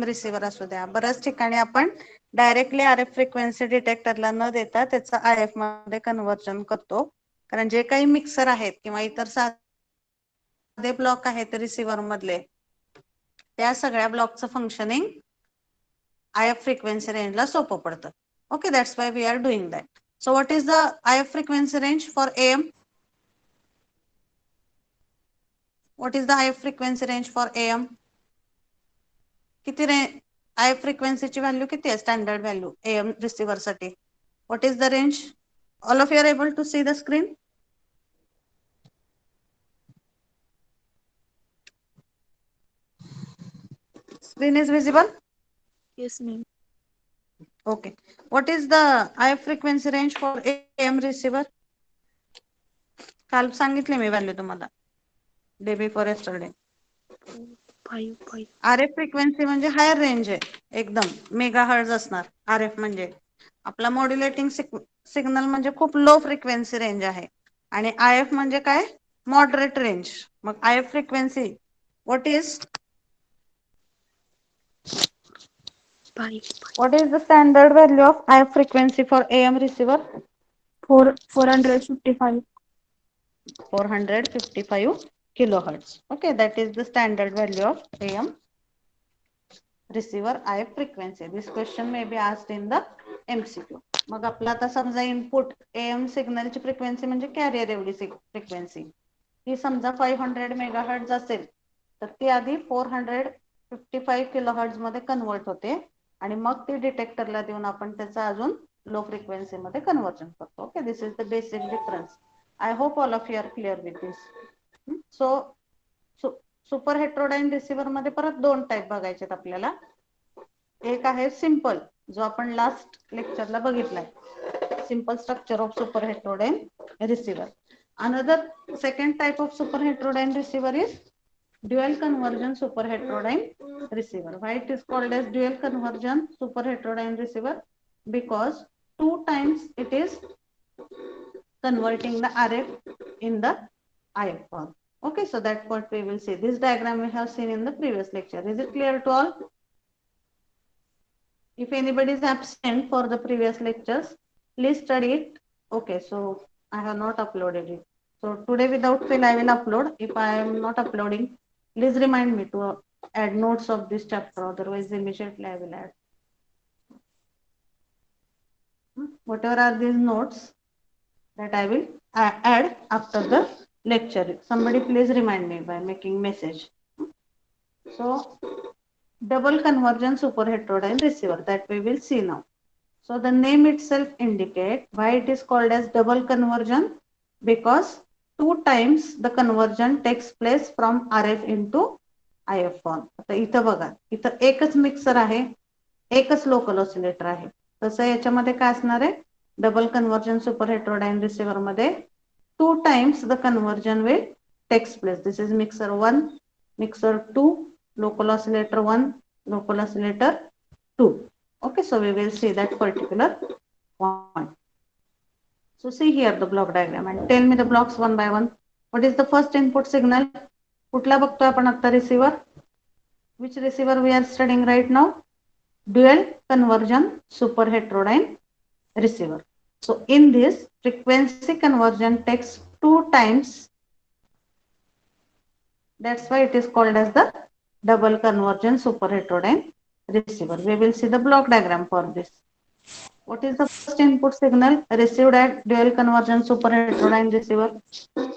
AM receiver असू द्या, बऱ्याच ठिकाणी आपण डायरेक्टली RF फ्रिक्वेन्सी डिटेक्टरला न देता त्याचं IF मध्ये कन्व्हर्जन करतो. कारण जे काही मिक्सर आहेत किंवा इतर साधे ब्लॉक आहेत रिसिव्हर मधले, त्या सगळ्या ब्लॉकचं फंक्शनिंग IF फ्रिक्वेन्सी रेंजला सोपं पडतं. Okay, that's why we are doing that. So what is the IF frequency range for AM? What is the IF frequency range for AM? किती IF frequency ची व्हॅल्यू किती आहे स्टँडर्ड व्हॅल्यू AM रिसिव्हर साठी? What is the range? All of you are able to see the screen? Screen is visible? Yes, ma'am. Okay. What is the IF frequency range for AM receiver? काल सांगितले मी value तुम्हाला day before yesterday. 5. RF frequency म्हणजे higher range आहे, एकदम mega hertz असणार. RF म्हणजे आपला modulating signal म्हणजे खूप लो फ्रिक्वेन्सी रेंज आहे आणि IF म्हणजे काय, मॉडरेट रेंज. मग IF frequency what is, 5. what is the standard value of IF frequency for AM receiver? 455. 455 kilohertz. Okay, that is the standard value of AM receiver IF frequency. This question may be asked in the MCQ. मग आपला आता समजा input AM सिग्नलची frequency म्हणजे carrier एवढी frequency, ही समजा 500 megahertz असेल तर ती आधी 455 किलोहर्ट्ज मध्ये कन्वर्ट होते आणि मग ती डिटेक्टरला देऊन आपण त्याचं अजून लो फ्रिक्वेन्सी मध्ये कन्वर्जन करतो. ओके, this is the basic difference. I hope all of you are clear with this. So super heterodyne receiver मध्ये परत दोन टाईप बघायचे आपल्याला. एक आहे सिंपल, जो आपण लास्ट लेक्चरला बघितलाय, simple structure of super heterodyne receiver. Another second type of super heterodyne receiver is dual conversion super heterodyne receiver. Why it is called as dual conversion super heterodyne receiver? Because two times it is converting the RF in the IF form. Okay, so that what we will see. This diagram we have seen in the previous lecture. Is it clear to all? If anybody is absent for the previous lectures, please study it. Okay, so I have not uploaded it. So today without fail I will upload. If I am not uploading, please remind me to add notes of this chapter, otherwise immediately I will add. Whatever are these notes that I will add after the lecture. Somebody please remind me by making message. So double conversion super heterodyne receiver, that we will see now. So the name itself indicate why it is called as double conversion, because two times the conversion takes place from RF into IF form. आता इथं बघा, इथं एकच mixer आहे, एकच local oscillator आहे. तसं याच्यामध्ये काय असणार आहे, double conversion super heterodyne receiver मध्ये two times the conversion will takes place. This is mixer 1, mixer 2, local oscillator 1, local oscillator 2. Okay, so we will see that particular point. So see here the block diagram and tell me the blocks one by one. What is the first input signal? कुठला बघतोय आपण आता receiver? Which receiver we are studying right now? Dual conversion super heterodyne receiver. So in this, frequency conversion takes two times. That's why it is called as the double conversion super heterodyne receiver. We will see the block diagram for this. What is the first input signal received at dual conversion super heterodyne receiver?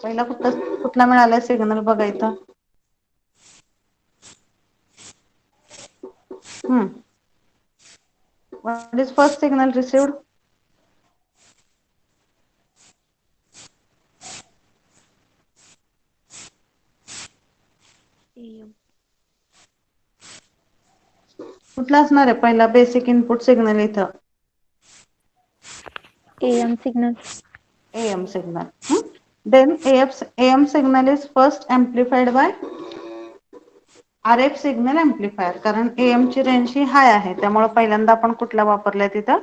पहिला कुठला मिळाला signal बघा इथं. What is first signal received? AM. कुठला असणार आहे पहिला basic input signal इथं? AM signal. AM signal. Then AM signal is first amplified by RF signal amplifier. कारण AM ची रेंज ही हाय आहे, त्यामुळे पहिल्यांदा आपण कुठला वापरलाय तिथं,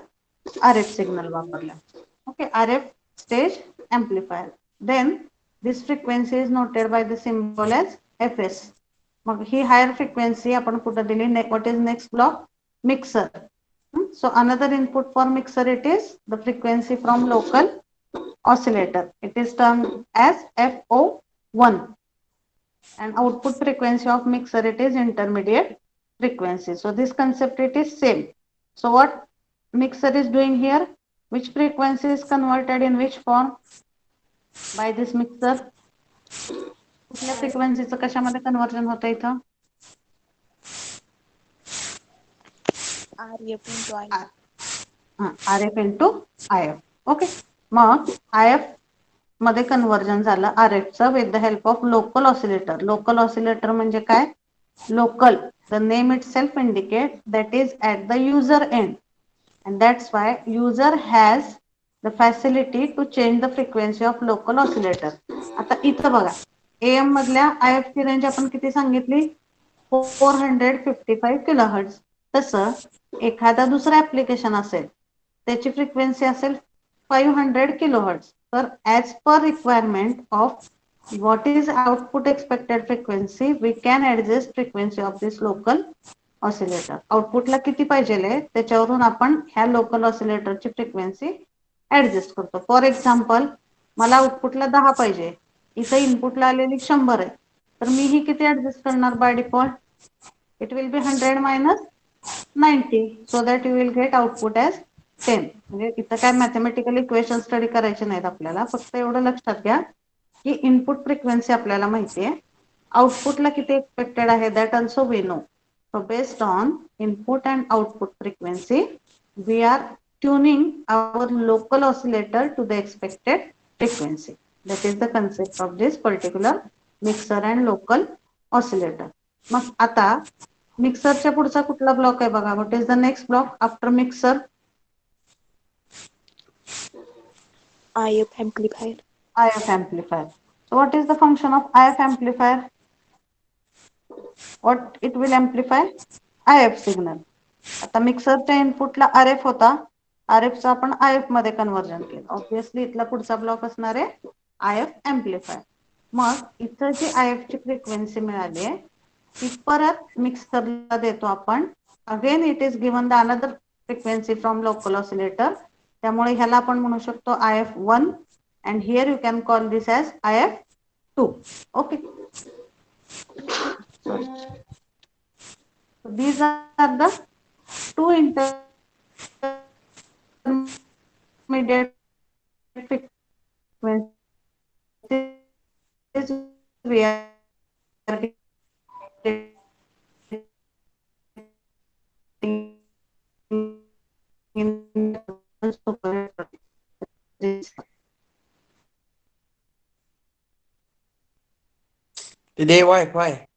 RF signal वापरला. Okay, RF stage amplifier. Then this frequency is noted by the symbol as FS. मग ही हायर फ्रिक्वेन्सी आपण कुठं दिली, what is next block, mixer. So another input for mixer, it is the frequency from local oscillator. It is termed as FO1, and output frequency of mixer, it is intermediate frequency. So this concept, it is same. So what mixer is doing here, which frequency is converted in which form by this mixer, कुठल्या फ्रिक्वेन्सीचं कशामध्ये conversion होतं इथं, RF into I. RF into IF. Okay, मग IF मध्ये conversion झालं RFचं with the help of local oscillator. Local oscillator म्हणजे काय, local, the name itself indicate that is at the user end, and that's why user has the facility to change the frequency of local oscillator. आता इथं बघा, AM मधल्या IF ची range आपण किती सांगितली, 455 किलोहर्ट्ज. तसं एखादा दुसरा ऍप्लिकेशन असेल त्याची फ्रिक्वेन्सी असेल 500 किलोहर्ट्ज. तर as per requirement of what is output expected frequency, we can adjust frequency of this local oscillator. आउटपुटला किती पाहिजे त्याच्यावरून आपण ह्या लोकल ऑसिलेटरची फ्रिक्वेन्सी ऍडजस्ट करतो. फॉर एक्झाम्पल, मला आउटपुटला 10 पाहिजे, इथं इनपुटला आलेली 100 आहे, तर मी ही किती ऍडजस्ट करणार by default, it will be 100 minus 90, so that you will get output as 10. म्हणजे इथं काय मॅथमॅटिकल इक्वेशन स्टडी करायचे नाहीत आपल्याला, फक्त एवढं लक्षात घ्या की इनपुट फ्रिक्वेन्सी आपल्याला माहिती आहे, आउटपुटला किती एक्सपेक्टेड आहे that also we know. So based on input and output frequency, we are tuning our local oscillator to the expected frequency. That is the concept of this particular mixer and local oscillator. मग आता मिक्सरच्या पुढचा कुठला block आहे बघा, what is the next block after mixer, IF amplifier. IF amplifier. So what is the function of IF amplifier? What it will amplify? IF signal. आता मिक्सरच्या इनपुटला RF होता, RFचं आपण IF मध्ये कन्वर्जन केलं, ऑब्विसली इथला पुढचा ब्लॉक असणार आहे IF एम्प्लिफायर. मग इथं जी IF ची फ्रिक्वेन्सी मिळाली आहे ती परत मिक्सरला देतो आपण. Again it is given the another frequency from local oscillator, त्यामुळे ह्याला आपण म्हणू शकतो IF1, and here you can call this as IF2. Okay, these are the two intermediate frequencies Today Wi-Fi.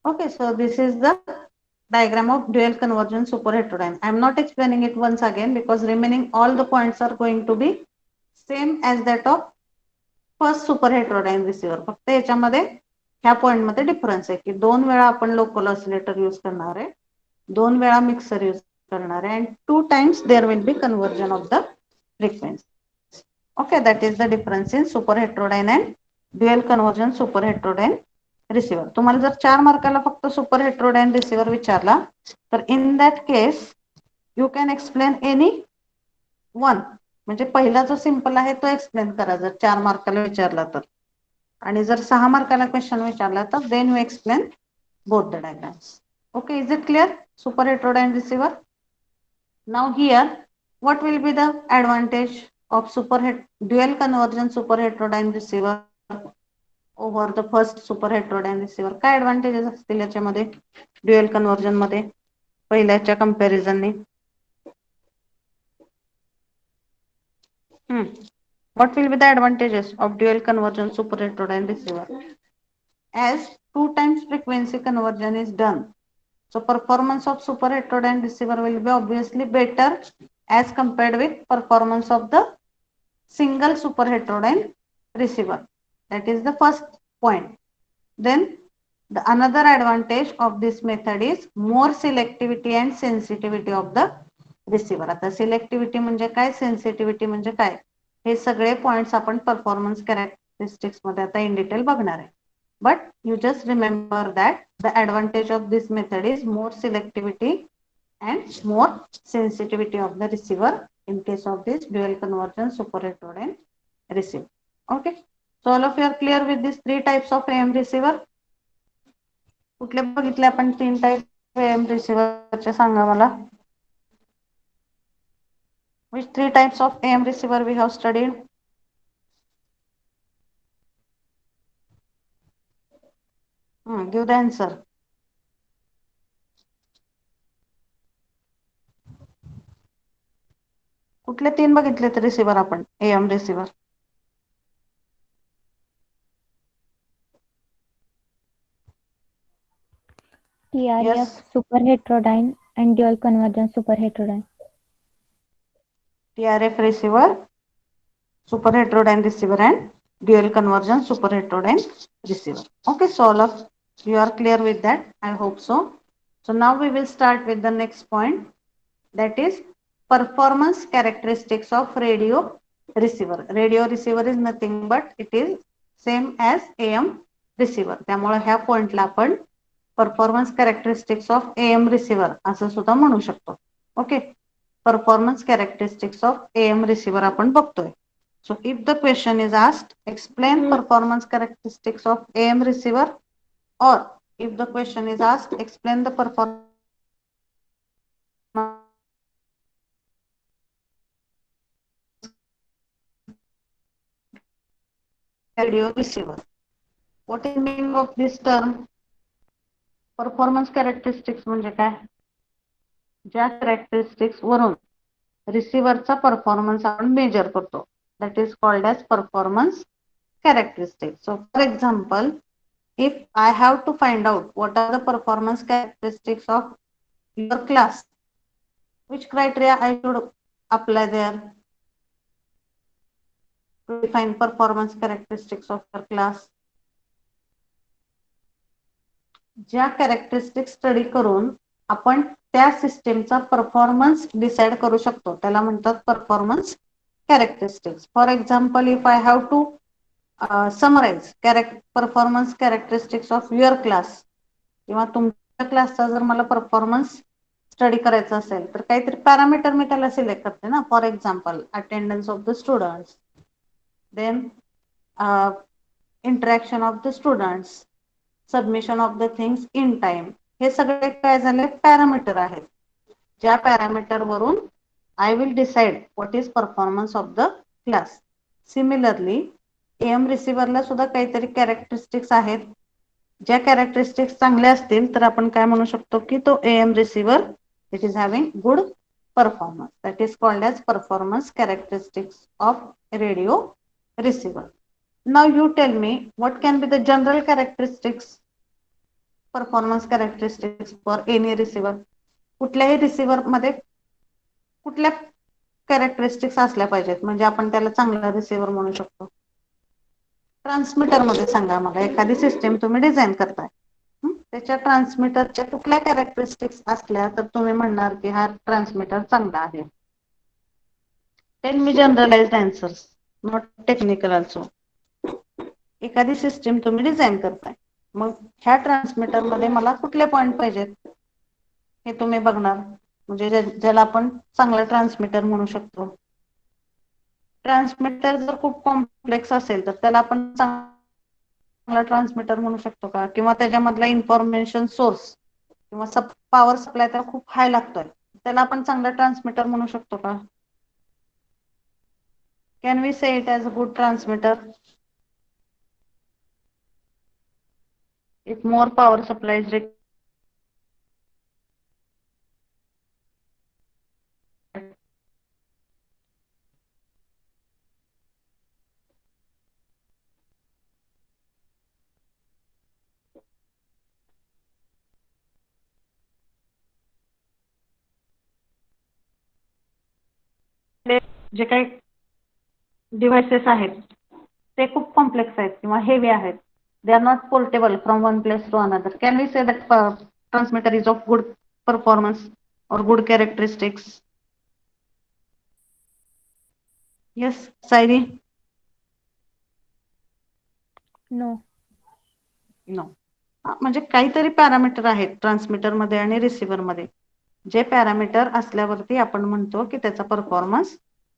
Okay, so this is the diagram of dual convergent superheterodyne. I am not explaining it once again because remaining all the points are going to be same as that of first superheterodyne receiver. फक्त याच्यामध्ये ह्या point मध्ये difference आहे की 2 वेळा आपण local oscillator use करणार आहे, 2 वेळा मिक्सर यूज करणार आहे, and 2 times there will be conversion of the frequency. Okay, that is the difference in superheterodyne and dual conversion superheterodyne receiver. तुम्हाला जर 4 मार्काला फक्त सुपरहेटेरोडाइन रिसिव्हर विचारला तर in that case you can explain any one. म्हणजे पहिला जो simple आहे तो एक्सप्लेन करा जर 4 मार्काला विचारला तर, आणि जर 6 मार्काला क्वेश्चन विचारला तर then you explain both the diagrams. Okay, is it clear? Superheterodyne receiver. Now here what will be the advantage of dual convergent superheterodyne receiver over the first superheterodyne receiver? काय advantages असतील याच्यामध्ये dual conversion मध्ये पहिल्याच्या कंपॅरिझनने? What will be the advantages of dual convergent superheterodyne receiver? As 2 times frequency conversion is done, so performance of superheterodyne receiver will be obviously better as compared with performance of the single superheterodyne receiver. That is the first point. Then The another advantage of this method is more selectivity and sensitivity of the receiver. आता selectivity म्हणजे काय, sensitivity म्हणजे काय, हे सगळे points आपण performance characteristics मध्ये आता इन डिटेल बघणार आहे. But you just remember that the advantage of this method is more selectivity and more sensitivity of the receiver in case of this dual convergence superheterodyne receiver. Okay, so all of you are clear with these three types of AM receiver. कुठले बघितले आपण तीन type AM रिसीव्हरचे सांगा मला. Which three types of AM receiver we have studied? Give the answer. कुठले तीन बघितले ते रिसीव्हर आपण AM receiver? TRF superheterodyne and dual convergence superheterodyne. TRF receiver, superheterodyne receiver and dual convergence superheterodyne receiver. Okay, so all of you are clear with that, I hope so. So now we will start with the next point, that is performance characteristics of radio receiver. Radio receiver is nothing but it is same as AM receiver. त्यामुळे ह्या पॉइंटला आपण performance characteristics of AM receiver असं सुद्धा म्हणू शकतो. Okay, performance characteristics of AM receiver आपण बघतोय. So if the question is asked, explain performance characteristics of AM receiver, or if the question is asked, explain the performance radio receiver. What is the meaning of this term? Performance characteristics म्हणजे काय? ज्या characteristics वरून रिसीव्हरचा performance आपण major करतो, that is called as performance characteristics. So for example, if I have to find out what are the performance characteristics of your class, which criteria I should apply there to define performance characteristics of your class? ज्या characteristics study करून आपण त्या सिस्टमचा performance decide करू शकतो त्याला म्हणतात performance characteristics. For example, if I have to summarise performance characteristics of your class, किंवा तुमच्या क्लासचा जर मला परफॉर्मन्स स्टडी करायचा असेल तर काहीतरी पॅरामीटर मी त्याला सिलेक्ट करते ना. For example, attendance of the students, then interaction of the students, submission of the things in time. हे सगळे काय झाले, पॅरामीटर आहेत. ज्या पॅरामीटर वरून I will decide what is performance of the class. Similarly AM रिसीव्हरला सुद्धा काहीतरी कॅरेक्टरिस्टिक्स आहेत. ज्या कॅरेक्टरिस्टिक्स चांगल्या असतील तर आपण काय म्हणू शकतो की तो AM receiver it is having good performance. That is called as performance characteristics of radio receiver. Now you tell me what can be the general characteristics, performance characteristics for any receiver. कुठल्याही receiver मध्ये कुठल्या characteristics असल्या पाहिजेत म्हणजे आपण त्याला चांगला receiver म्हणू शकतो? ट्रान्समीटर मध्ये सांगा मला. एखादी सिस्टम तुम्ही डिझाईन करताय, त्याच्या ट्रान्समीटरच्या कुठल्या कॅरेक्टरिस्टिक्स असल्या तर तुम्ही म्हणणार की हा ट्रान्समीटर चांगला आहे? Tell me generalised answers, not technical also. एखादी सिस्टम तुम्ही डिझाईन करताय, मग ह्या ट्रान्समीटर मध्ये मला कुठले पॉइंट पाहिजेत हे तुम्ही बघणार, म्हणजे ज्याला आपण चांगला ट्रान्समीटर म्हणू शकतो. ट्रान्समीटर जर खूप कॉम्प्लेक्स असेल तर त्याला आपण चांगला ट्रान्समीटर म्हणू शकतो का? किंवा त्याच्यामधला इन्फॉर्मेशन सोर्स किंवा पॉवर सप्लाय त्याला खूप हाय लागतोय, त्याला आपण चांगला ट्रान्समीटर म्हणू शकतो का? Can we say it as a good transmitter? If more power supply is required, जे काही डिव्हाइसेस आहेत ते खूप कॉम्प्लेक्स आहेत किंवा हेवी आहेत, They are not portable from one place to another. Can we say that transmitter is of good performance or good characteristics? Yes, Sairi? No. No. म्हणजे काहीतरी पॅरामीटर आहेत ट्रान्समीटर मध्ये आणि रिसिव्हर मध्ये, जे पॅरामीटर असल्यावरती आपण म्हणतो की त्याचा परफॉर्मन्स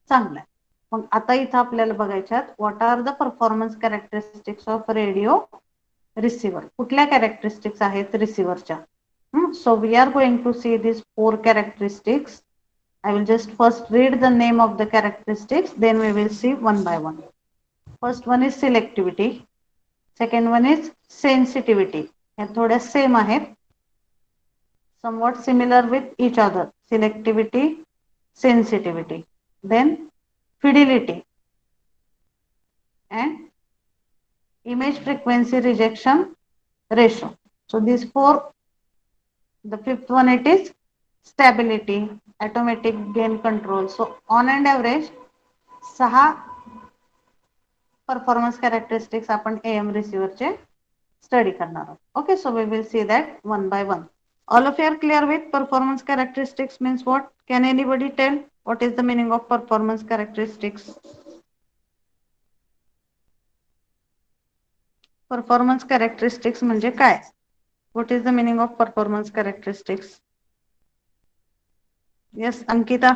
चांगला आहे. मग आता इथं आपल्याला बघायच्यात what are the performance characteristics of radio receiver. कुठल्या कॅरेक्टरिस्टिक्स आहेत रिसिव्हरच्या? So we are going to see this 4 characteristics. I will just first read the name of the characteristics, then we will see one by one. First one is selectivity. Second one is sensitivity. या थोड्या same आहेत, somewhat similar with each other. Selectivity, sensitivity. Then fidelity and image frequency rejection ratio. So these 4. The fifth one it is stability, automatic gain control. So on and average 6 performance characteristics आपण AM receiver चे study करणार आहोत. Okay, so we will see that one by one. All of you are clear with performance characteristics means what? Can anybody tell what is the meaning of performance characteristics? Performance characteristics म्हणजे काय? What is the meaning of performance characteristics? Yes, Ankita.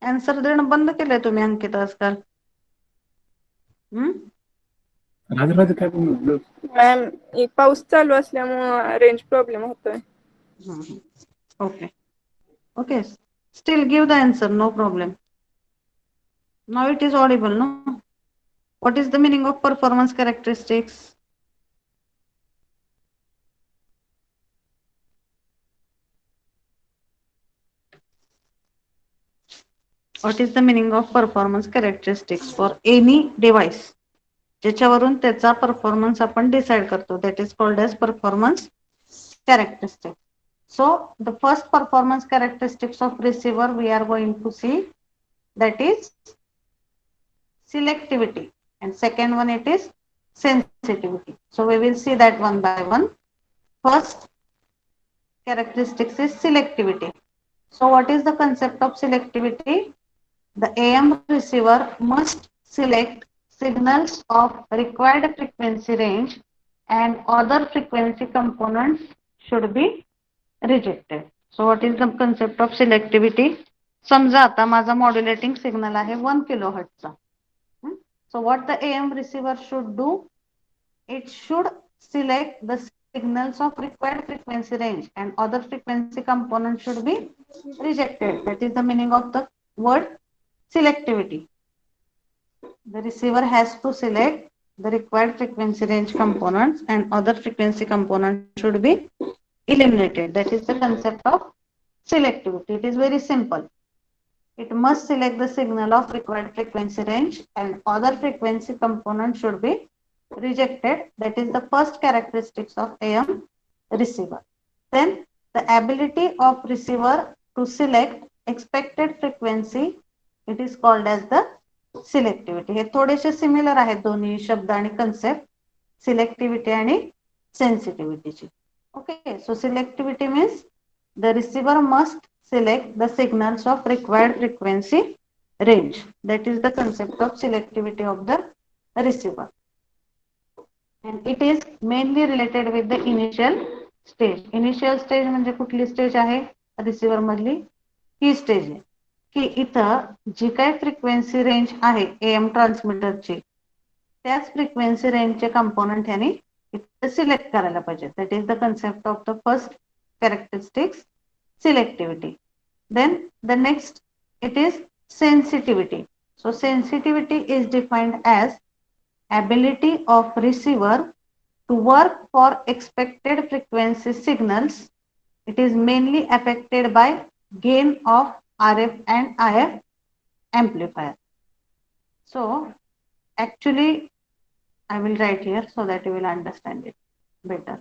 Answer देणं बंद केलंय तुम्ही अंकिता आजकाल. Ma'am एक पाऊस चालू असल्यामुळे रेंज प्रॉब्लेम होतोय. Okay okay, still give the answer, no problem. Now it is audible no? What is the meaning of performance characteristics? What is the meaning of performance characteristics for any device, ज्याच्यावरून त्याचा performance आपण decide करतो, that is called as performance characteristics. So the first performance characteristics of receiver we are going to see, that is selectivity, and second one it is sensitivity. So we will see that one by one. First characteristics is selectivity. So what is the concept of selectivity? The AM receiver must select signals of required frequency range and other frequency components should be rejected. So what is the concept of selectivity? समजा आता माझा modulating signal आहे 1 किलोहर्ट्झचा. So what the AM receiver should do? It should select the signals of required frequency range and other frequency components should be rejected. That is the meaning of the word selectivity. The receiver has to select the required frequency range components and other frequency components should be eliminated. That is the concept of selectivity. It is very simple. It must select the signal of required frequency range and other frequency components should be rejected. That is the first characteristics of AM receiver. Then the ability of receiver to select expected frequency, it is called as the selectivity. हे थोडेसे similar आहेत दोन्ही शब्द आणि concept, सिलेक्टिव्हिटी आणि सेन्सिटिव्हिटीची. Okay, so selectivity means the receiver must select the signals of required frequency range. That is the concept of selectivity of the receiver. And it is mainly related with the initial stage. Initial stage म्हणजे कुठली stage आहे receiver मधली? ही stage आहे की इथं जी काय frequency range आहे AM ट्रान्समीटरची, त्याच फ्रिक्वेन्सी रेंजचे कंपोनंट ह्याने इथे सिलेक्ट करायला पाहिजे. That is the concept of the first characteristics, selectivity. Then the next it is sensitivity. So sensitivity is defined as ability of receiver to work for expected frequency signals. It is mainly affected by gain of RF and IF amplifier. So actually I will write here so that you will understand it better.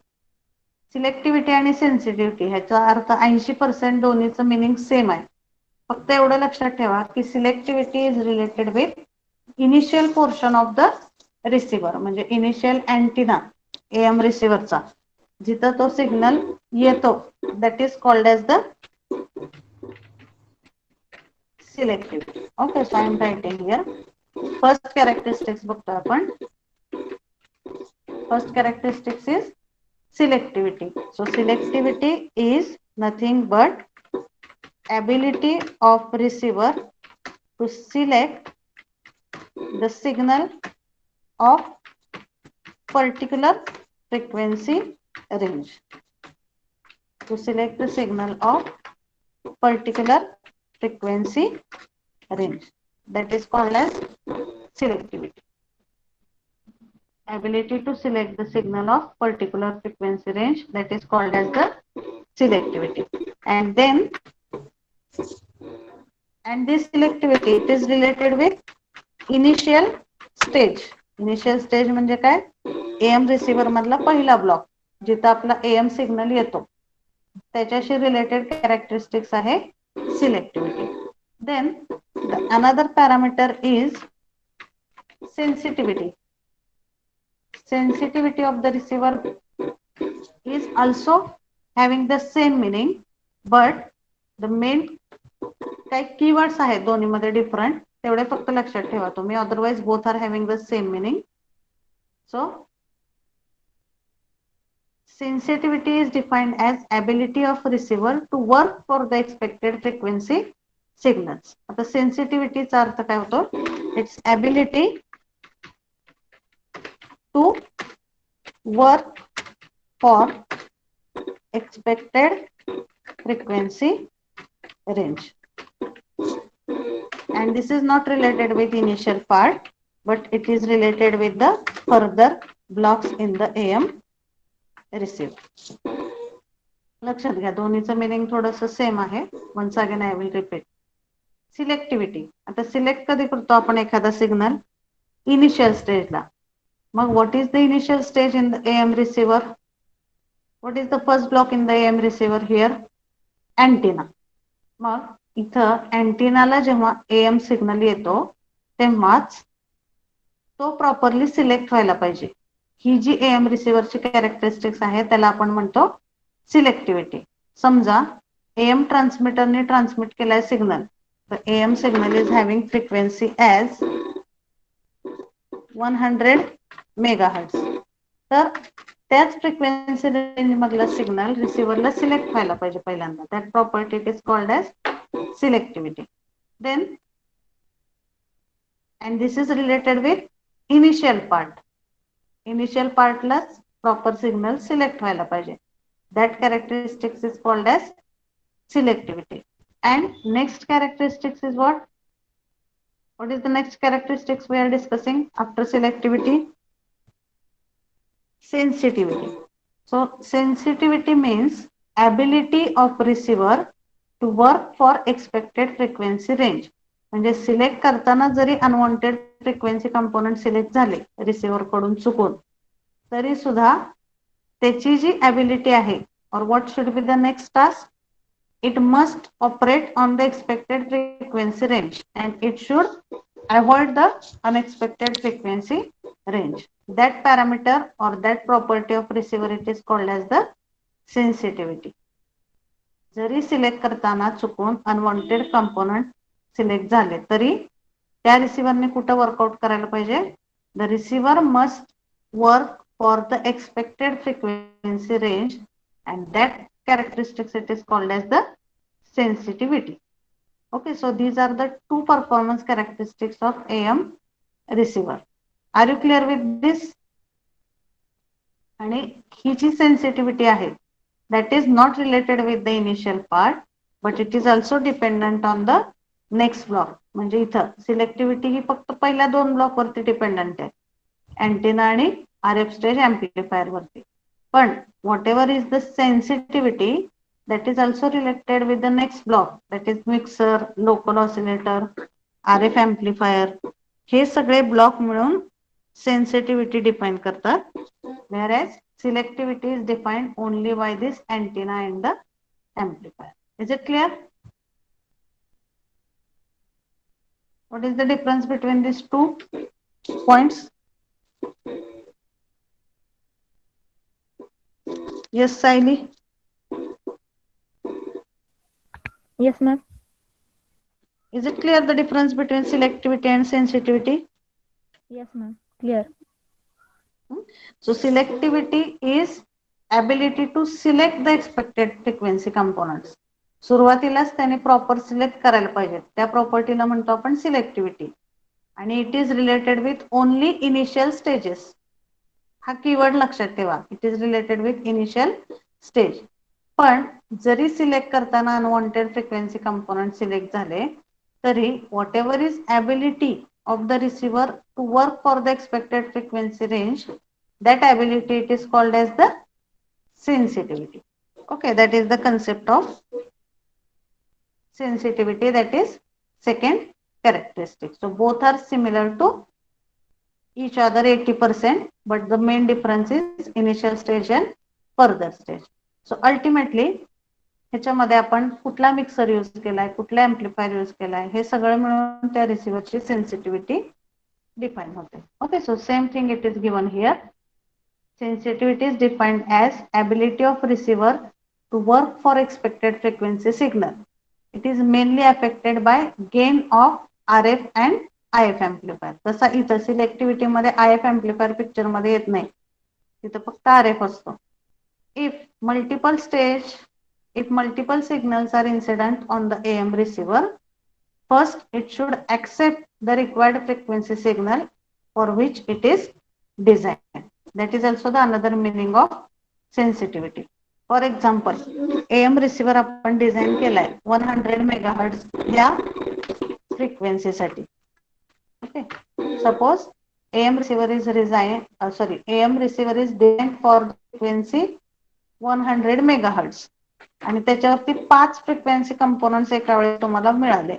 सिलेक्टिव्हिटी आणि sensitivity ह्याचा अर्थ 80% दोन्हीचं meaning same आहे. फक्त एवढं लक्षात ठेवा की सिलेक्टिव्हिटी is related with initial portion of the receiver म्हणजे इनिशियल अँटिना एएम रिसिव्हरचा जिथं तो सिग्नल येतो that is called as the सिलेक्टिव्हिटी. Okay, so I am writing here. First characteristics बघतो आपण. First characteristics is selectivity. So selectivity is nothing but ability of receiver to select the signal of particular frequency range. To select the signal of particular frequency range. That is called as selectivity. Ability to select the signal of particular frequency range, that is called as the selectivity. And this selectivity, it is related with initial stage. Initial stage म्हणजे काय? AM receiver मधला पहिला block जिथं आपला AM signal येतो त्याच्याशी related characteristics आहे selectivity. Then another parameter is sensitivity. Sensitivity of the receiver is also having the same meaning, but the main काही keywords आहेत दोन्ही मध्ये डिफरंट, तेवढे फक्त लक्षात ठेवा तुम्ही. Otherwise both are having the same meaning. So sensitivity is defined as ability of receiver to work for the expected frequency signals. आता sensitivity चा अर्थ काय होतो? It's ability to work for expected frequency range, and this is not related with initial part, but it is related with the further blocks in the AM receiver. लक्षात घ्या दोन्हीचं meaning थोडंसं same आहे. Once again I will repeat. Selectivity, आता select कधी करतो आपण एखादा सिग्नल? इनिशियल स्टेजला. मग what is the initial stage in the AM receiver? What is the first block in the AM receiver here? Antenna. मग इथं अँटिनाला जेव्हा AM सिग्नल येतो तेव्हाच तो प्रॉपरली सिलेक्ट व्हायला पाहिजे. ही जी AM रिसिव्हरची कॅरेक्टरिस्टिक्स आहे त्याला आपण म्हणतो सिलेक्टिव्हिटी. समजा AM ट्रान्समीटरने ट्रान्समिट केलाय सिग्नल, तर AM signal is having frequency as 100 megahertz. तर त्याच फ्रिक्वेन्सी रेंज मधला सिग्नल रिसिव्हरला सिलेक्ट व्हायला पाहिजे पहिल्यांदा. That property is called as selectivity. Then, and this is related with initial part. Initial part ला proper signal select व्हायला पाहिजे. That characteristics is called as selectivity. And next characteristics is what? What is the next characteristics we are discussing after selectivity? Sensitivity. So sensitivity means ability of receiver to work for expected frequency range. म्हणजे select करताना जरी unwanted frequency component select झाले receiver कडून चुकून, तरी सुद्धा त्याची जी ability आहे, और what should be the next task? It must operate on the expected frequency range and it should avoid the unexpected frequency range. That parameter or that property of receiver, it is called as the sensitivity. जरी select करताना चुकून unwanted component select झाले तरी त्या रिसिव्हरने कुठं work out करायला पाहिजे? The receiver must work for the expected frequency range and that characteristics it is called as the sensitivity. Okay, so these are the two performance characteristics of AM receiver. Are you clear with this? आणि ही जी sensitivity आहे that is not related with the initial part, but it is also dependent on the next block. म्हणजे इथं सिलेक्टिव्हिटी ही फक्त पहिल्या दोन block वरती डिपेंडंट आहे, अँटेना आणि RF स्टेज एम्प्लिफायर वरती. पण what ever is the sensitivity that is also related with the next block, that is mixer, local oscillator, RF amplifier. हे सगळे ब्लॉक मिळून सेन्सिटिव्हिटी डिफाइन करतात, whereas selectivity is defined only by this antenna and the amplifier. Is it clear? What is the difference between these two points? Yes, Saili. Yes, ma'am. Is it clear the difference between selectivity and sensitivity? Yes, ma'am. Clear. So selectivity is ability to select the expected frequency components. सुरुवातीलाच त्याने proper select करायला पाहिजे, त्या प्रॉपर्टीला म्हणतो आपण सिलेक्टिव्हिटी. आणि it is related with only initial stages. हा keyword लक्षात ठेवा, it is related with initial stage. पण जरी सिलेक्ट करताना अनवॉन्टेड फ्रिक्वेन्सी कंपोनंट सिलेक्ट झाले तरी what ever is ability of the receiver to work for the expected frequency range, that ability it is called as the sensitivity. Okay, that is the concept of sensitivity, that is second characteristic. So both are similar to each other 80%, but the main difference is initial stage and further stage. So ultimately ह्याच्यामध्ये आपण कुठला mixer use केलाय, कुठला amplifier use केलाय, हे सगळं मिळून त्या रिसिव्हरची सेन्सिटिव्हिटी डिफाइन होते. Okay, so same thing it is given here. Sensitivity is defined as ability of receiver to work for expected frequency signal. It is mainly affected by gain of RF and IF amplifier. तसा इथं सिलेक्टिव्हिटी मध्ये IF amplifier picture मध्ये येत नाही, तिथं फक्त RF असतो. If multiple signals are incident on the AM receiver, first it should accept the required frequency signal for which it is designed. That is also the another meaning of sensitivity. For example, AM receiver आपण design केलाय 100 megahertz या frequency साठी. Okay, suppose AM receiver is designed for frequency 100 megahertz आणि त्याच्यावरती 5 frequency components एका वेळेस तुम्हाला मिळाले.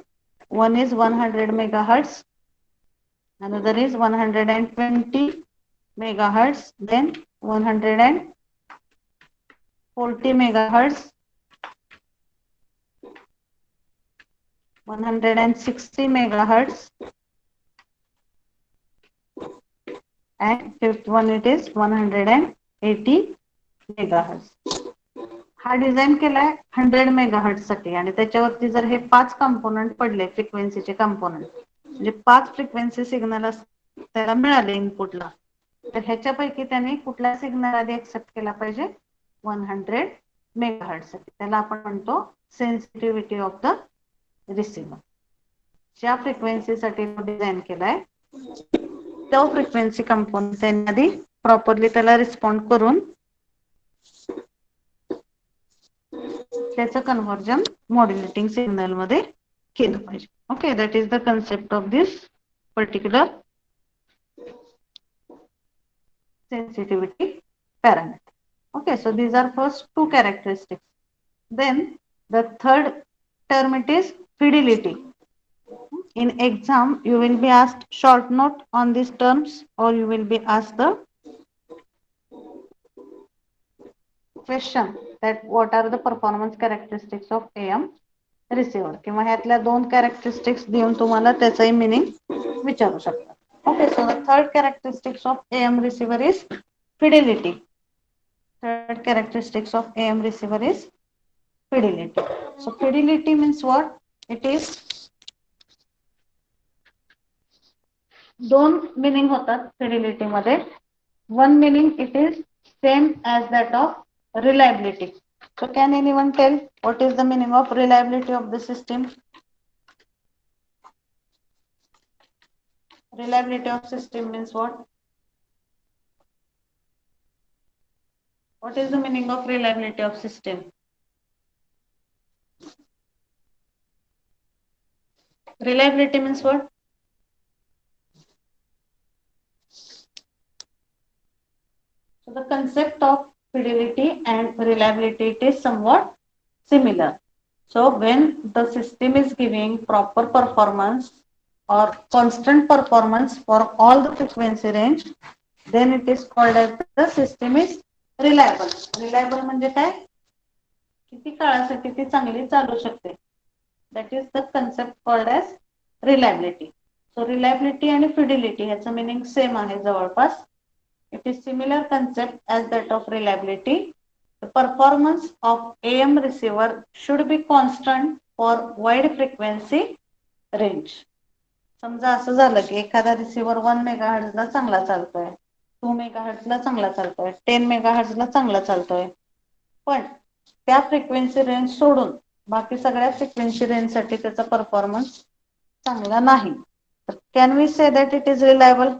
One is 100 megahertz, another is 120 megahertz, then 140 megahertz, 160 megahertz, and fifth one it is 180 megahertz. हा डिझाइन केलाय 100 मेगाहर्ट्ज साठी आणि त्याच्यावरती जर हे 5 कंपोनंट पडले फ्रिक्वेन्सीचे कंपोनंट, म्हणजे 5 फ्रिक्वेन्सी सिग्नल त्याला मिळाले इनपुटला, तर ह्याच्यापैकी त्याने कुठला सिग्नल आधी एक्सेप्ट केला पाहिजे, 100 मेगाहर्ट्ज साठी. त्याला आपण म्हणतो सेन्सिटिव्हिटी ऑफ द रिसिव्हर. ज्या फ्रिक्वेन्सीसाठी डिझाइन केलाय तो फ्रिक्वेन्सी कंपोनंट त्यांनी आधी प्रॉपरली त्याला रिस्पॉन्ड करून त्याचं कन्व्हर्जन मॉड्युलेटिंग सिग्नल मध्ये केलं पाहिजे. Okay, that is the concept of this particular sensitivity parameter. Okay, so these are first two characteristics. Then the third term it is fidelity. In exam you will be asked short note on these terms, or you will be asked the question that what are the performance characteristics of AM receiver, किंवा ह्यातल्या दोन characteristics देऊन तुम्हाला त्याचाही meaning विचारू शकतात. Okay, so the third characteristics of AM receiver is fidelity. Third characteristics of AM receiver is fidelity. So fidelity means what? It is दोन meaning होतात fidelity मध्ये. One meaning it is same as that of reliability. So can anyone tell what is the meaning of reliability of the system? Reliability of system means what? What is the meaning of reliability of system? Reliability means what? So the concept of fidelity and reliability, it is somewhat similar. So when the system is giving proper performance or constant performance for all the frequency range, then it is called as the system is reliable. Reliable म्हणजे काय? किती काळासाठी ती चांगली चालू शकते. That is the concept called as reliability. So reliability and fidelity ह्याचं meaning same आहे जवळपास. It is similar concept as that of reliability, The performance of AM receiver should be constant for wide frequency range. समजा असं झालं की एखादा receiver 1 megahertz ला चांगला चालतोय, 2 मेगाहर्ट्झ ला चांगला चालतोय, 10 मेगाहर्ट्झ ला चांगला चालतोय, पण त्या फ्रिक्वेन्सी रेंज सोडून बाकी सगळ्या फ्रिक्वेन्सी रेंज साठी त्याचा परफॉर्मन्स चांगला नाही. तर can we say that it is reliable?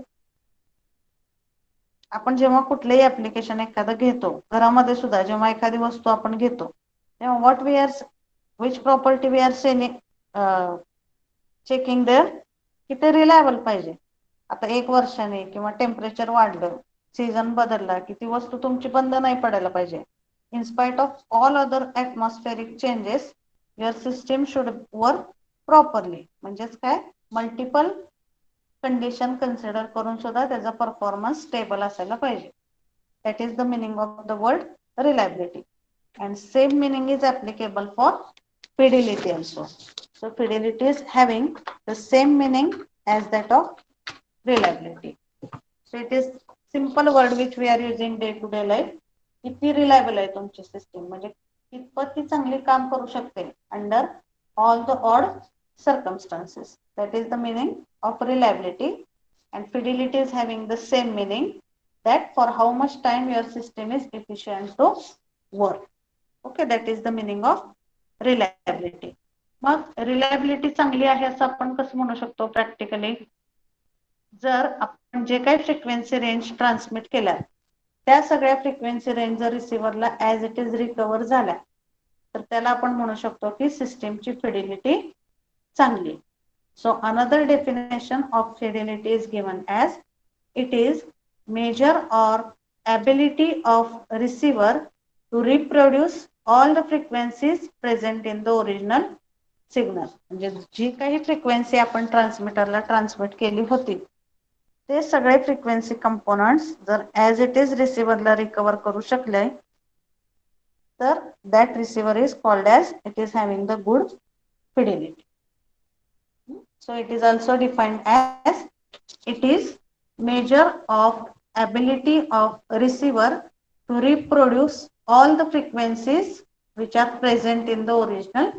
आपण जेव्हा कुठलेही ऍप्लिकेशन एखादं घेतो, घरामध्ये सुद्धा जेव्हा एखादी वस्तू आपण घेतो तेव्हा what we are which property we are checking there की ते रिलायबल पाहिजे. आता 1 वर्षाने किंवा टेम्परेचर वाढलं, सीझन बदलला की ती वस्तू तुमची बंद नाही पडायला पाहिजे. In spite of all other atmospheric changes your system should work properly. म्हणजेच काय, मल्टिपल कंडिशन कन्सिडर करून सुद्धा त्याचा परफॉर्मन्स स्टेबल असायला पाहिजे. That is the meaning of the word reliability. And same meaning is applicable for fidelity also. So fidelity is having the same meaning as that of reliability. So it is simple word which we are using day to day life. किती reliable आहे तुमची system, म्हणजे कितपत ती चांगली काम करू शकते under all the odd circumstances. That is the meaning of reliability. And fidelity is having the same meaning, that for how much time your system is efficient to work. Okay, that is the meaning of reliability. मग reliability चांगली आहे असं आपण कसं म्हणू शकतो practically? जर आपण जे काही फ्रिक्वेन्सी रेंज ट्रान्समिट केल्या त्या सगळ्या फ्रिक्वेन्सी रेंज जर रिसिव्हरला ॲज इट इज रिकव्हर झाल्या तर त्याला आपण म्हणू शकतो की सिस्टीमची फिडिलिटी चांगली. So another definition of fidelity is given as it is measure or ability of receiver to reproduce all the frequencies present in the original signal. म्हणजे जी काही फ्रिक्वेन्सी आपण ट्रान्समीटरला ट्रान्समिट केली होती ते सगळे फ्रिक्वेन्सी कंपोनंट्स जर ॲज इट इज रिसिव्हरला रिकवर करू शकले तर that receiver is called as it is having the good fidelity. So it is also defined as it is measure of ability of receiver to reproduce all the frequencies which are present in the original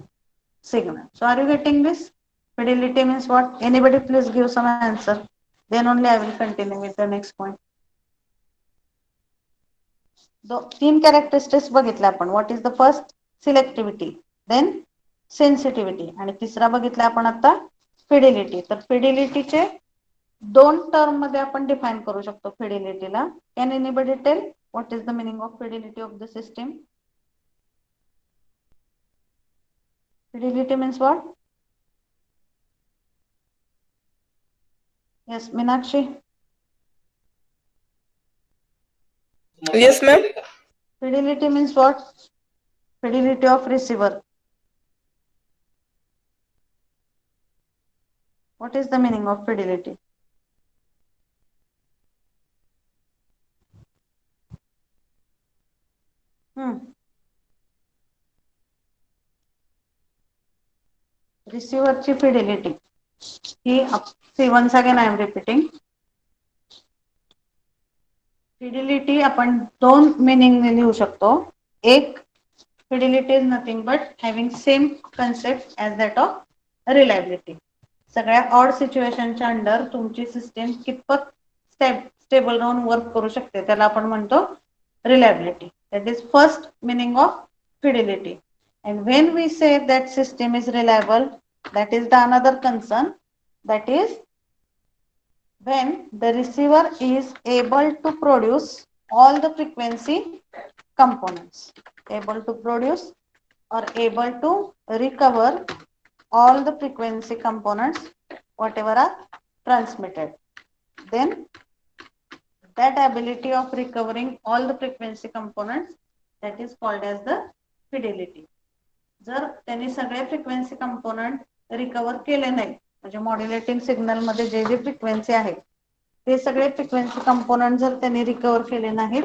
signal. So are you getting this? Fidelity means what? Anybody please give some answer. Then only I will continue with the next point. So 3 characteristics बघितले आपण. What is the first? Selectivity. Then sensitivity. आणि तिसरा बघितला आपण आता fidelity. तर फिडिलिटीचे 2 term मध्ये आपण डिफाइन करू शकतो फिडिलिटीला. Can anybody tell what is the meaning of fidelity of the system? Fidelity means what? Yes, Meenakshi. Yes, ma'am. Fidelity means what? Fidelity of receiver. What is the meaning of fidelity? Receiver ची fidelity he see once again I am repeating. Fidelity आपण 2 meaning ने लिहू शकतो. एक, fidelity is nothing but having same concept as that of reliability. सगळ्या odd सिच्युएशनच्या under तुमची system कितपत stable राहून वर्क करू शकते त्याला आपण म्हणतो reliability. That is first meaning of fidelity. And when we say that system is reliable, that is the another concern, that is when the receiver is able to produce all the frequency components, able to produce or able to recover all the frequency components whatever are transmitted, then that ability of recovering all the frequency components, that is called as the fidelity. जर त्यांनी सगळे frequency component recover केले नाही म्हणजे modulating signal मध्ये जे जे frequency आहे ते सगळे फ्रिक्वेन्सी कंपोनंट जर त्यांनी रिकवर केले नाहीत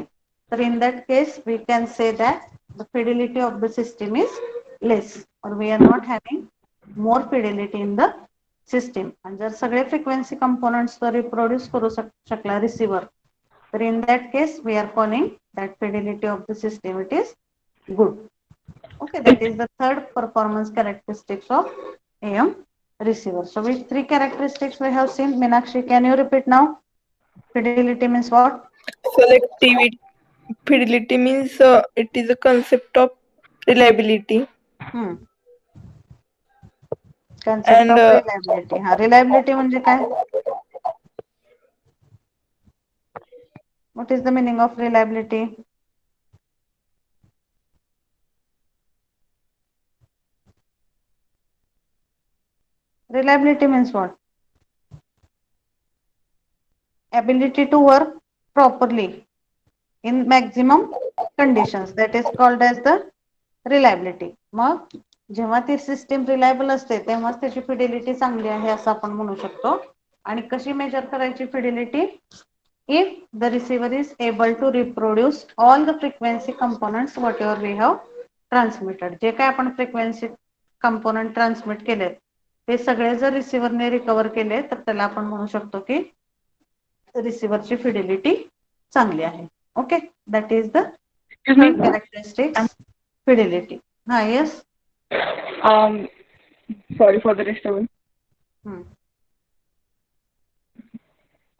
तर in that case we can say that the fidelity of the system is less or we are not having more fidelity in the system. आणि जर सगळे फ्रिक्वेन्सी कंपोनंट्स जर रिप्रोड्यूस करू शकला रिसिव्हर तर in that case we are calling that fidelity of the system it is good. Okay, that is the third performance characteristics of AM receiver. So which three characteristics we have seen? Meenakshi, can you repeat now? Fidelity means what? Selectivity. Fidelity means it is a concept of reliability, Hmm. Concept and of reliability. हा, reliability म्हणजे काय? What is the meaning of reliability? Reliability means what? Ability to work properly in maximum conditions. That is called as the reliability. मग जेव्हा ती system reliable असते तेव्हाच त्याची fidelity चांगली आहे असं आपण म्हणू शकतो. आणि कशी मेजर करायची fidelity? If the receiver is able to reproduce all the frequency components whatever we have transmitted. जे काय आपण फ्रिक्वेन्सी कंपोनंट ट्रान्समिट केले ते सगळे जर रिसिव्हरने रिकव्हर केले तर त्याला आपण म्हणू शकतो की रिसिव्हरची फिडिलिटी चांगली आहे. Okay, that is the Excuse me. Third characteristics fidelity. हा, yes. Um, Sorry for the disturbance.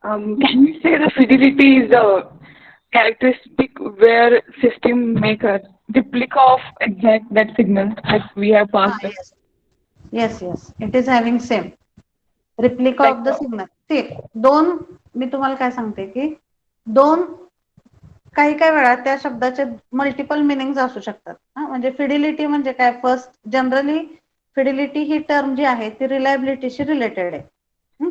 Can we say the fidelity is a characteristic where system make a replica of exact that signal that we have passed? Yes. Yes, yes. It is having same replica Like of the signal. ते दोन, मी तुम्हाला काय सांगते की दोन काही काही वेळा त्या शब्दाचे मल्टिपल मिनिंग्स असू शकतात. म्हणजे फिडिलिटी म्हणजे काय? फर्स्ट, जनरली फिडिलिटी ही टर्म जी आहे ती रिलायबिलिटीशी रिलेटेड आहे.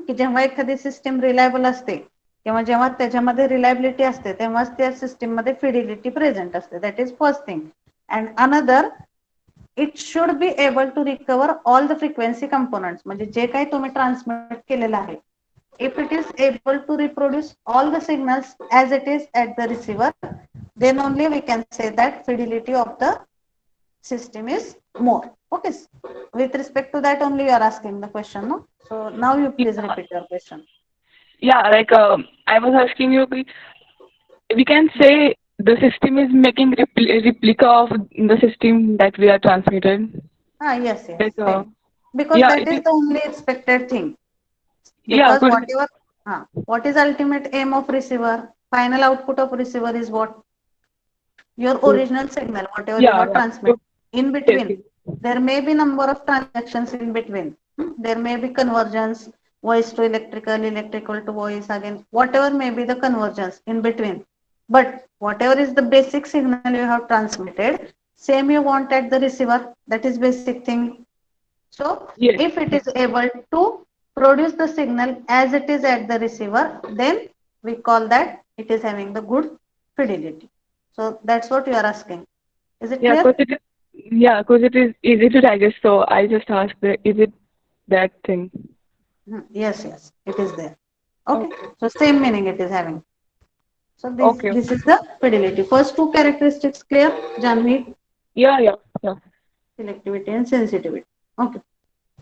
की जेव्हा एखादी सिस्टीम रिलायबल असते किंवा जेव्हा त्याच्यामध्ये रिलायबिलिटी असते तेव्हाच त्या सिस्टीम मध्ये फिडिलिटी प्रेझेंट असते. That is first thing. And another, it should be able to recover all the frequency components. म्हणजे जे काही तुम्ही ट्रान्समिट केलेलं आहे, if it is able to reproduce all the signals as it is at the receiver, then only we can say that fidelity of the system is more. Okay, with respect to that only you are asking the question, no? So now you please repeat your question. Yeah, like I was asking you, we can say the system is making replica of the system that we are transmitted. Yes, Like, same. Because yeah, that it is is. the only expected thing. Yeah, Because because whatever, what is ultimate aim of receiver? Final output of receiver is what? Your original signal, whatever you yeah, have yeah. transmitted. In Yes, between, yes. there may be number of transactions in between. There may be convergence, voice to electrical, electrical to voice, again, whatever may be the convergence in between. But whatever is the basic signal you have transmitted, same you want at the receiver. That is basic thing. So Yes. if it is able to produce the signal as it is at the receiver, then we call that it is having the good fidelity. So that's what you are asking. Is it Yeah, clear? because it is easy to digest. So I just asked, is it that thing? Yes, yes, it is there. Okay. Okay. So same meaning it is having. So this Okay. this is the fidelity. First two characteristics clear, Janvi? Yeah, yeah, yeah. Selectivity and sensitivity. Okay.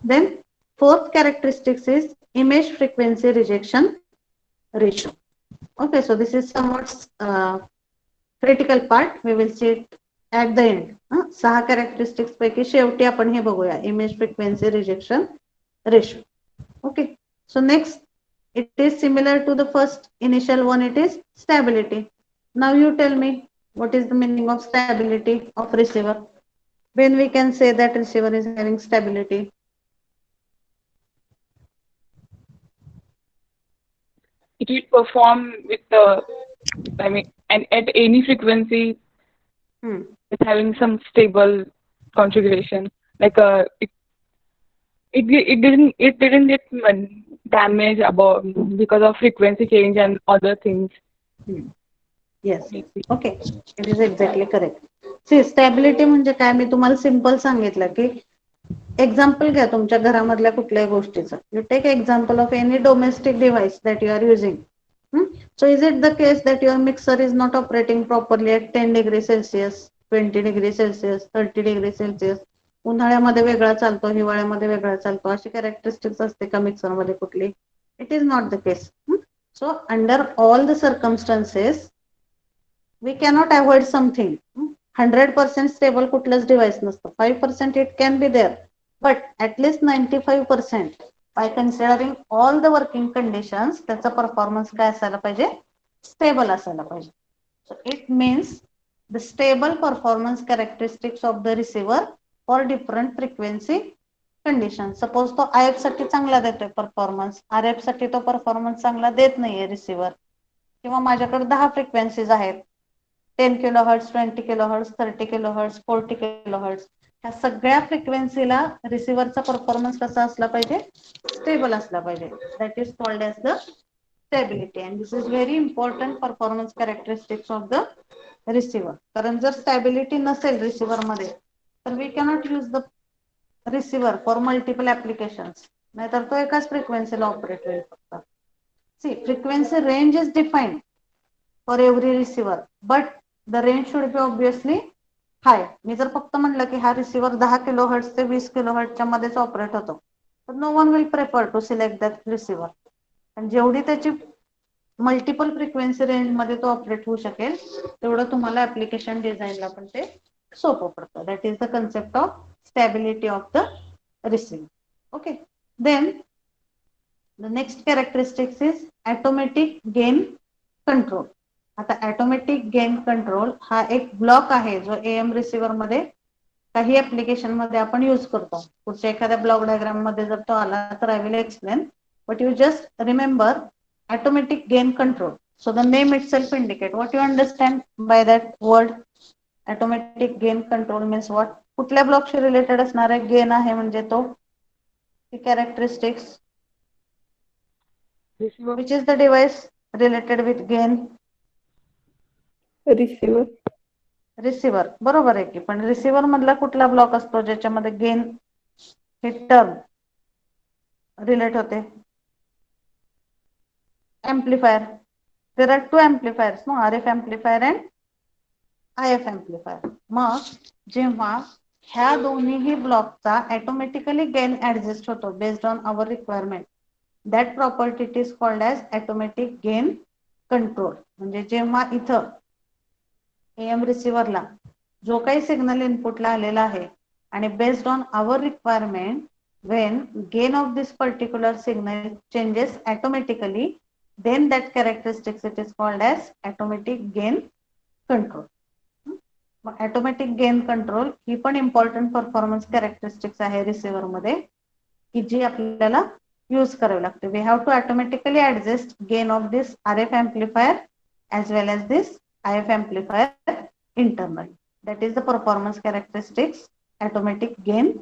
Then fourth characteristics is image frequency rejection ratio. Okay, so this is somewhat critical part. We will see it at the end. सहा characteristics पैकी शेवटी आपण हे बघूया, image frequency rejection ratio. Okay, so next, it is similar to the first initial one. It is stability. Now you tell me what is the meaning of stability of receiver. When we can say that receiver is having stability? It will perform with the, I mean, and at any frequency, it's having some stable configuration. Like it didn't get damage about because of frequency change and other things. Yes, yes. Okay, it is exactly correct. See, stability म्हणजे काय, मी तुम्हाला simple सांगितलं की example घ्या तुमच्या घरामधल्या कुठल्याही गोष्टीचं. You take example of any domestic device that you are using. So is it the case that your mixer is not operating properly at 10 degrees Celsius, 20 degrees Celsius, 30 degrees Celsius? उन्हाळ्यामध्ये वेगळा चालतो, हिवाळ्यामध्ये वेगळा चालतो, अशी कॅरेक्टरिस्टिक्स असते का mixer मध्ये कुठली? It is not the case. So under all the circumstances, we cannot avoid something. 100% stable कुठलंच डिव्हाइस नसतं. 5% it can be there, but at least 95% by considering all the working conditions त्याचा परफॉर्मन्स काय असायला पाहिजे, स्टेबल असायला पाहिजे. So it means the stable performance characteristics of the receiver for different frequency condition. Suppose तो IF साठी चांगला देतोय परफॉर्मन्स, RF साठी तो परफॉर्मन्स चांगला देत नाहीये रिसिव्हर, किंवा माझ्याकडे 10 फ्रिक्वेन्सीज आहेत, 10 किलोहर्ट्ज, 20 किलोहर्ट्ज, 30 किलोहर्ट्ज, 40 किलोहर्ट्ज, ह्या सगळ्या फ्रिक्वेन्सीला रिसिव्हरचा परफॉर्मन्स कसा असला पाहिजे, स्टेबल असला पाहिजे. That is called as the stability, and this is very important performance characteristics of the receiver. कारण जर स्टॅबिलिटी नसेल रिसिव्हर मध्ये तर we cannot use the receiver for multiple applications, नाहीतर तो एकाच फ्रिक्वेन्सीला ऑपरेट होईल फक्त. See, frequency range is defined for every receiver, but the range should be obviously high. मी जर फक्त म्हटलं की हा रिसिव्हर 10 किलोहर्ट्ज ते 20 किलोहर्ट्जच्या मध्येच ऑपरेट होतो, तर no one will prefer to select that receiver. आणि जेवढी त्याची मल्टिपल फ्रिक्वेन्सी रेंज मध्ये तो ऑपरेट होऊ शकेल तेवढं तुम्हाला ऍप्लिकेशन डिझाईनला पण ते सोपं पडतं. That is the concept of stability of the receiver. Okay, then the next characteristics is automatic gain control. आता ऑटोमॅटिक गेन कंट्रोल हा एक ब्लॉक आहे जो AM रिसिव्हर मध्ये काही ऍप्लिकेशन मध्ये आपण यूज करतो. पुढच्या एखाद्या ब्लॉक डायग्राम मध्ये जर तो आला तर I will explain, but you just remember automatic gain control. So the name itself indicate what you understand by that word. Automatic gain control means what? कुठल्या ब्लॉकशी रिलेटेड असणार आहे गेन आहे म्हणजे तो characteristics. Receiver. Which is the device related with gain? Receiver. Receiver, बरोबर आहे की. पण रिसिव्हर मधला कुठला ब्लॉक असतो ज्याच्यामध्ये गेन हे टर्म रिलेट होते? Amplifier. There are two amplifiers, no, RF amplifier and IF amplifier. मग जेव्हा ह्या दोन्हीही ब्लॉकचा ऑटोमॅटिकली गेन ऍडजस्ट होतो based on our requirement, that property it is called as automatic gain control. म्हणजे जेव्हा इथं AM रिसिव्हरला जो काही सिग्नल इनपुटला आलेला आहे आणि based on our requirement when gain of this particular signal changes automatically, then that characteristics it is called as automatic gain control. Automatic gain control ही पण important performance characteristics आहे रिसिव्हर मध्ये की जी आपल्याला यूज करावी लागते. We have to automatically adjust gain of this RF amplifier as well as this IF amplifier internally. That is the performance characteristics automatic gain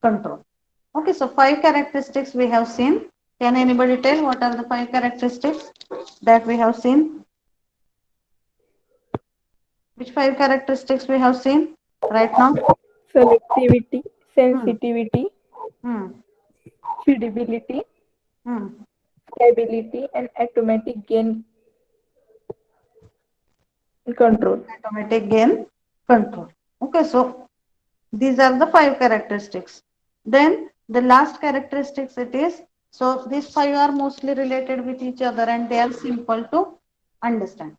control. Okay, so 5 characteristics we have seen. Can anybody tell what are the 5 characteristics that we have seen? Which 5 characteristics we have seen right now? Selectivity, sensitivity, Hmm. fidelity, Hmm. stability, and automatic gain control. Automatic gain control. Okay, so these are the 5 characteristics. Then the last characteristics it is, so these 5 are mostly related with each other and they are simple to understand.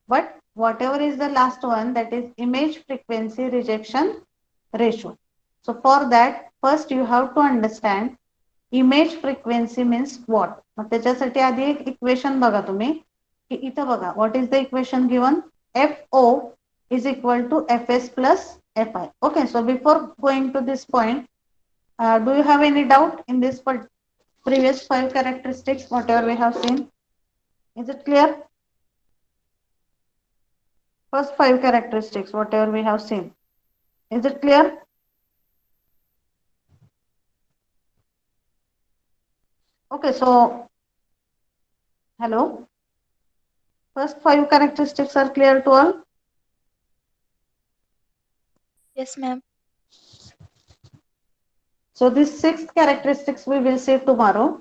But whatever is the last one, that is image frequency rejection ratio. So for that, first you have to understand image frequency means what. मग त्याच्यासाठी आधी एक equation बघा तुम्ही की इथं बघा, what is the equation given? FO is equal to FS plus FI. Okay, so before going to this point, do you have any doubt in this previous 5 characteristics whatever we have seen? Is it clear? First 5 characteristics whatever we have seen, is it clear? Okay, so hello, first 5 characteristics are clear to all? Yes, ma'am. So this 6th characteristics we will see tomorrow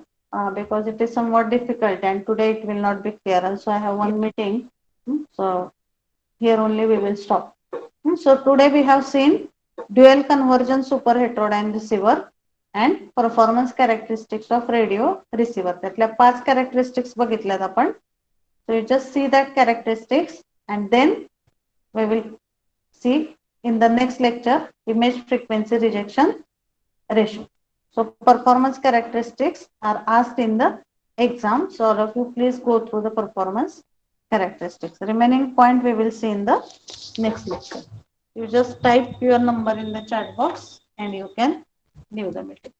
because it is somewhat difficult and today it will not be clear. Also I have one meeting, so here only we will stop. So today we have seen dual conversion superheterodyne receiver and performance characteristics of radio receiver. त्यातल्या 5 characteristics बघितल्यात आपण. So you just see that characteristics and then we will see in the next lecture, image frequency rejection ratio. So performance characteristics are asked in the exam. So all of you please go through the performance characteristics. Remaining point we will see in the next lecture. You just type your number in the chat box and you can leave the meeting.